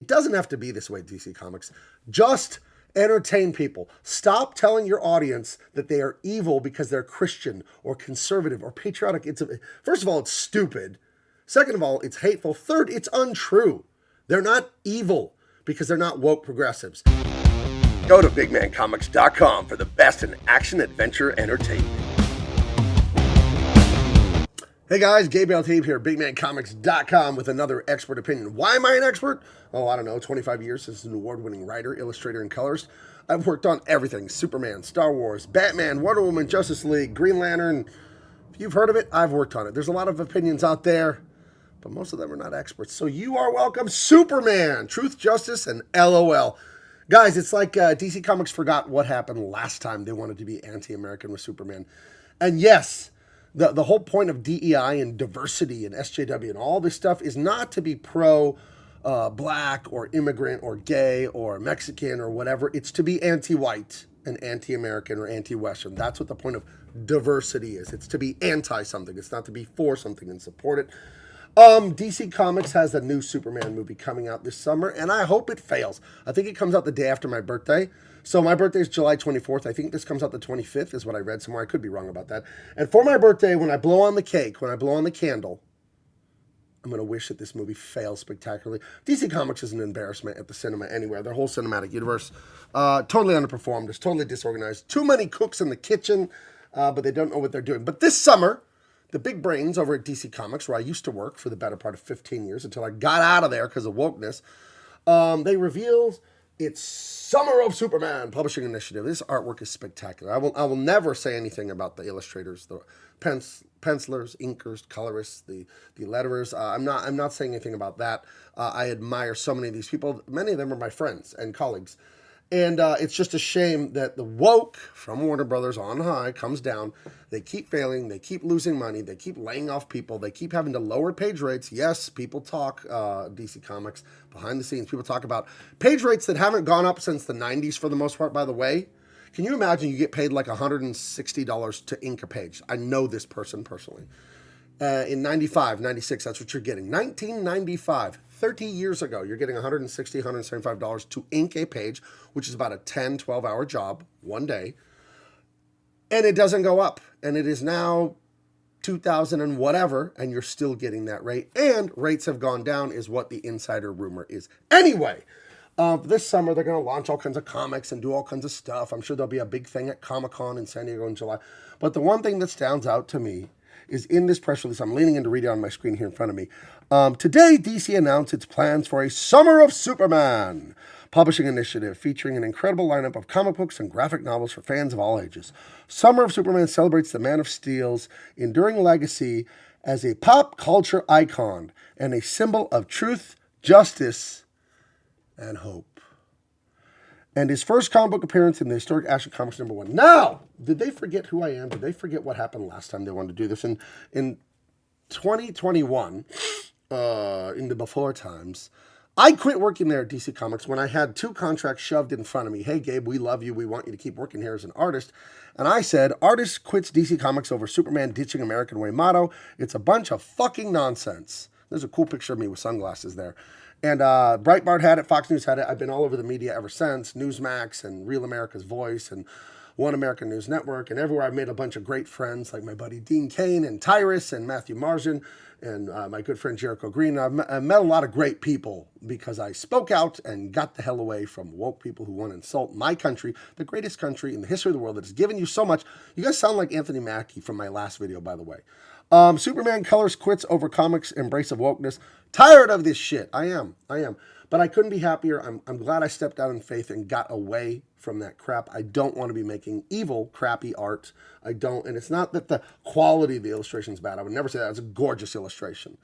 It doesn't have to be this way, DC Comics. Just entertain people. Stop telling your audience that they are evil because they're Christian or conservative or patriotic. First of all, it's stupid. Second of all, it's hateful. Third, it's untrue. They're not evil because they're not woke progressives. Go to bigmancomics.com for the best in action adventure entertainment. Hey guys, Gabe Eltaeb here, bigmancomics.com with another expert opinion. Why am I an expert? Oh, I don't know, 25 years as an award-winning writer, illustrator, and colorist. I've worked on everything: Superman, Star Wars, Batman, Wonder Woman, Justice League, Green Lantern. If you've heard of it, I've worked on it. There's a lot of opinions out there, but most of them are not experts. So you are welcome. Superman, Truth, Justice, and LOL. Guys, it's like DC Comics forgot what happened last time they wanted to be anti-American with Superman. And yes, the whole point of DEI and diversity and SJW and all this stuff is not to be pro-black or immigrant or gay or Mexican or whatever. It's to be anti-white and anti-American or anti-Western. That's what the point of diversity is. It's to be anti-something. It's not to be for something and support it. DC Comics has a new Superman movie coming out this summer, and I hope it fails. I think it comes out the day after my birthday. So my birthday is July 24th. I think this comes out the 25th is what I read somewhere. I could be wrong about that. And for my birthday, when I blow on the cake, when I blow on the candle, I'm going to wish that this movie fails spectacularly. DC Comics is an embarrassment at the cinema anywhere. Their whole cinematic universe, totally underperformed. It's totally disorganized. Too many cooks in the kitchen, but they don't know what they're doing. But this summer, the big brains over at DC Comics, where I used to work for the better part of 15 years until I got out of there because of wokeness, they revealed its Summer of Superman publishing initiative. This artwork is spectacular. I will never say anything about the illustrators, the pencilers, inkers, colorists, the letterers. I'm not saying anything about that. I admire so many of these people. Many of them are my friends and colleagues. And it's just a shame that the woke from Warner Brothers on high comes down. They keep failing. They keep losing money. They keep laying off people. They keep having to lower page rates. Yes, people talk, DC Comics, behind the scenes. People talk about page rates that haven't gone up since the 90s for the most part, by the way. Can you imagine you get paid like $160 to ink a page? I know this person personally. In 95, 96, that's what you're getting. 1995, 30 years ago, you're getting $160, $175 to ink a page, which is about a 10, 12-hour job, one day. And it doesn't go up. And it is now 2000 and whatever, and you're still getting that rate. And rates have gone down is what the insider rumor is. Anyway, this summer, they're going to launch all kinds of comics and do all kinds of stuff. I'm sure there'll be a big thing at Comic-Con in San Diego in July. But the one thing that stands out to me is in this press release. I'm leaning in to read it on my screen here in front of me. Today, DC announced its plans for a Summer of Superman publishing initiative featuring an incredible lineup of comic books and graphic novels for fans of all ages. Summer of Superman celebrates the Man of Steel's enduring legacy as a pop culture icon and a symbol of truth, justice, and hope. And his first comic book appearance in the historic Action Comics #1. Now, did they forget who I am? Did they forget what happened last time they wanted to do this? In 2021, in the before times, I quit working there at DC Comics when I had 2 contracts shoved in front of me. Hey, Gabe, we love you. We want you to keep working here as an artist. And I said, artist quits DC Comics over Superman ditching American way motto. It's a bunch of fucking nonsense. There's a cool picture of me with sunglasses there. And Breitbart had it, Fox News had it. I've been all over the media ever since, Newsmax and Real America's Voice and One American News Network. And everywhere I've made a bunch of great friends like my buddy Dean Cain and Tyrus and Matthew Margin and my good friend Jericho Green. I've met a lot of great people because I spoke out and got the hell away from woke people who want to insult my country, the greatest country in the history of the world that has given you so much. You guys sound like Anthony Mackie from my last video, by the way. Superman Colors quits over comics embrace of wokeness. Tired of this shit. I am. But I couldn't be happier. I'm glad I stepped out in faith and got away from that crap. I don't want to be making evil, crappy art. I don't. And it's not that the quality of the illustration is bad. I would never say that. It's a gorgeous illustration.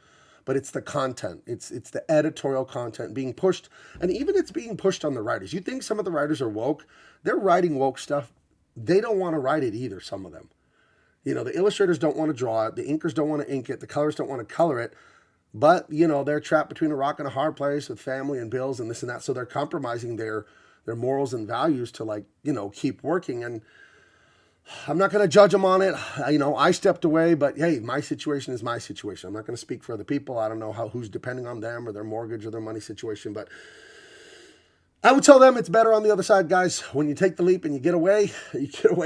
But it's the content. It's the editorial content being pushed. And even it's being pushed on the writers. You think some of the writers are woke? They're writing woke stuff. They don't want to write it either, some of them. You know, the illustrators don't want to draw it. The inkers don't want to ink it. The colors don't want to color it. But, you know, they're trapped between a rock and a hard place with family and bills and this and that. So they're compromising their morals and values to, like, you know, keep working. And I'm not going to judge them on it. I stepped away, but hey, my situation is my situation. I'm not going to speak for other people. I don't know who's depending on them or their mortgage or their money situation, but I would tell them it's better on the other side, guys. When you take the leap and you get away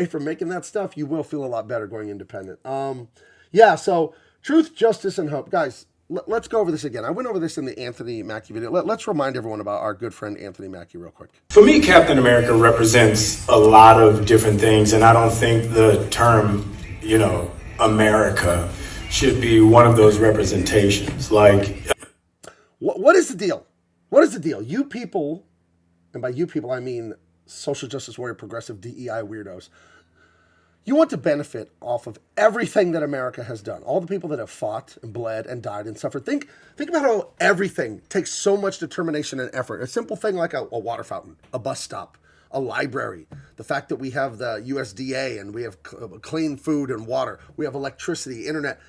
from making that stuff, you will feel a lot better going independent. So truth, justice, and hope. Guys, let's go over this again. I went over this in the Anthony Mackie video. Let's remind everyone about our good friend Anthony Mackie real quick. For me, Captain America represents a lot of different things, and I don't think the term, America should be one of those representations. Like, what is the deal? What is the deal? You people, and by you people I mean social justice warrior, progressive, DEI weirdos, you want to benefit off of everything that America has done. All the people that have fought and bled and died and suffered. Think about how everything takes so much determination and effort. A simple thing like a water fountain, a bus stop, a library, the fact that we have the USDA and we have clean food and water, we have electricity, internet.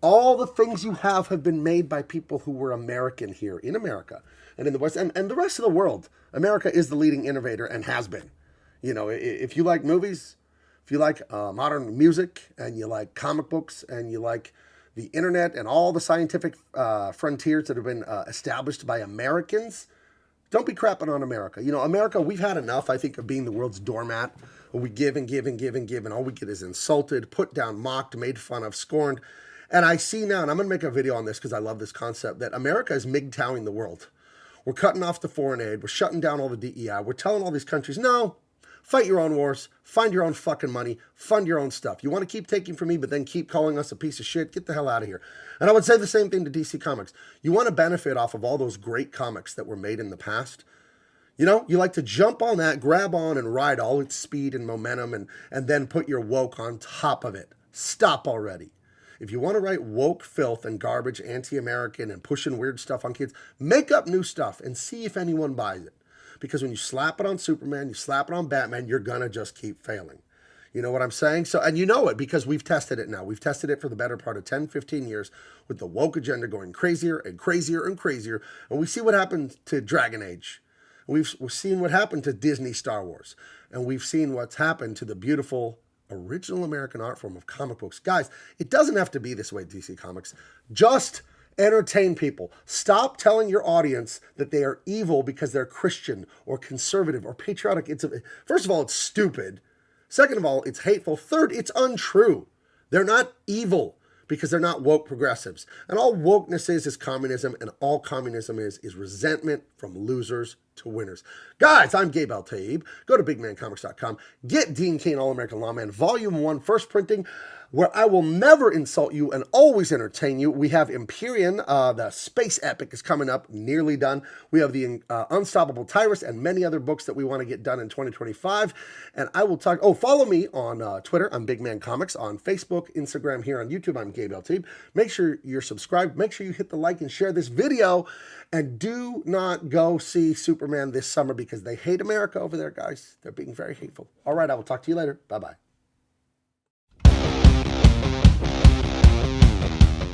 All the things you have been made by people who were American here in America and in the West and the rest of the world. America is the leading innovator and has been. If you like movies, if you like modern music and you like comic books and you like the internet and all the scientific frontiers that have been established by Americans, don't be crapping on America. America, we've had enough, I think, of being the world's doormat. Where we give and give and give and give, and all we get is insulted, put down, mocked, made fun of, scorned. And I see now, and I'm going to make a video on this because I love this concept, that America is MGTOWing the world. We're cutting off the foreign aid. We're shutting down all the DEI. We're telling all these countries, no, fight your own wars, find your own fucking money, fund your own stuff. You want to keep taking from me, but then keep calling us a piece of shit? Get the hell out of here. And I would say the same thing to DC Comics. You want to benefit off of all those great comics that were made in the past. You like to jump on that, grab on and ride all its speed and momentum and then put your woke on top of it. Stop already. If you want to write woke filth and garbage, anti-American and pushing weird stuff on kids, make up new stuff and see if anyone buys it. Because when you slap it on Superman, you slap it on Batman, you're going to just keep failing. You know what I'm saying? So, and you know it because we've tested it now. We've tested it for the better part of 10, 15 years with the woke agenda going crazier and crazier and crazier. And we see what happened to Dragon Age. We've seen what happened to Disney Star Wars. And we've seen what's happened to the beautiful original American art form of comic books. Guys, it doesn't have to be this way, DC Comics. Just entertain people. Stop telling your audience that they are evil because they're Christian or conservative or patriotic. First of all, it's stupid. Second of all, it's hateful. Third, it's untrue. They're not evil because they're not woke progressives. And all wokeness is communism, and all communism is resentment from losers to winners. Guys, I'm Gabe Eltaeb. Go to bigmancomics.com. Get Dean Cain All-American Lawman Volume 1 first printing, where I will never insult you and always entertain you. We have Empyrean, the space epic is coming up, nearly done. We have the Unstoppable Tyrus and many other books that we want to get done in 2025. And I will talk, follow me on Twitter. I'm Big Man Comics. On Facebook, Instagram, here on YouTube, I'm Gabe Eltaeb. Make sure you're subscribed. Make sure you hit the like and share this video. And do not go see Superman this summer because they hate America over there, guys. They're being very hateful. All right, I will talk to you later. Bye-bye.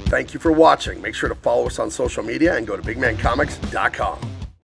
Thank you for watching. Make sure to follow us on social media and go to bigmancomics.com.